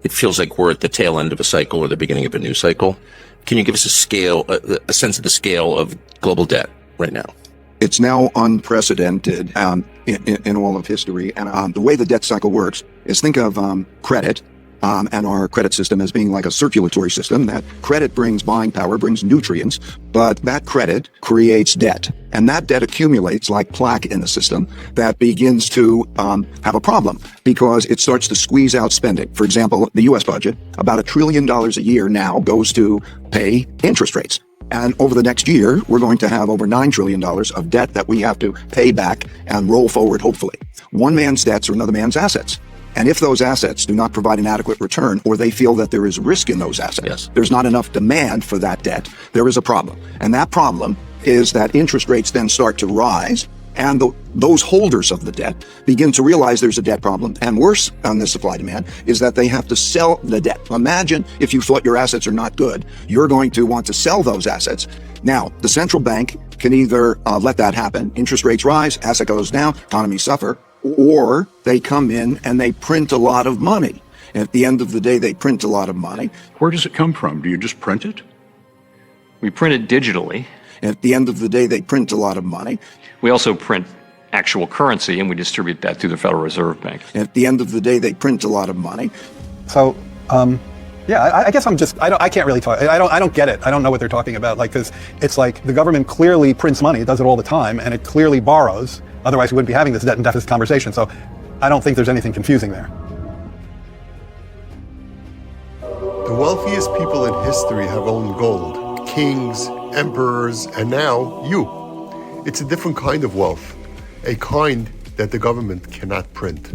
it feels like we're at the tail end of a cycle or the beginning of a new cycle. Can you give us a sense of the scale of global debt right now? It's now unprecedented in all of history. And the way the debt cycle works is think of credit and our credit system as being like a circulatory system. That credit brings buying power, brings nutrients, but that credit creates debt. And that debt accumulates like plaque in the system that begins to have a problem because it starts to squeeze out spending. For example, the U.S. budget, about $1 trillion a year now goes to pay interest rates. And over the next year, we're going to have over $9 trillion of debt that we have to pay back and roll forward, hopefully. One man's debts are another man's assets. And if those assets do not provide an adequate return, or they feel that there is risk in those assets, yes, there's not enough demand for that debt, there is a problem. And that problem is that interest rates then start to rise, and those holders of the debt begin to realize there's a debt problem. And worse on the supply demand is that they have to sell the debt. Imagine if you thought your assets are not good, you're going to want to sell those assets. Now, the central bank can either let that happen, interest rates rise, asset goes down, economies suffer, or they come in and they print a lot of money. And at the end of the day, they print a lot of money. Where does it come from? Do you just print it? We print it digitally. And at the end of the day, they print a lot of money. We also print actual currency, and we distribute that through the Federal Reserve Bank. And at the end of the day, they print a lot of money. So, yeah, I guess I can't really talk. I don't get it. I don't know what they're talking about. Like, because it's like the government clearly prints money. It does it all the time, and it clearly borrows. Otherwise, we wouldn't be having this debt and deficit conversation. So I don't think there's anything confusing there. The wealthiest people in history have owned gold. Kings, emperors, and now you. It's a different kind of wealth, a kind that the government cannot print.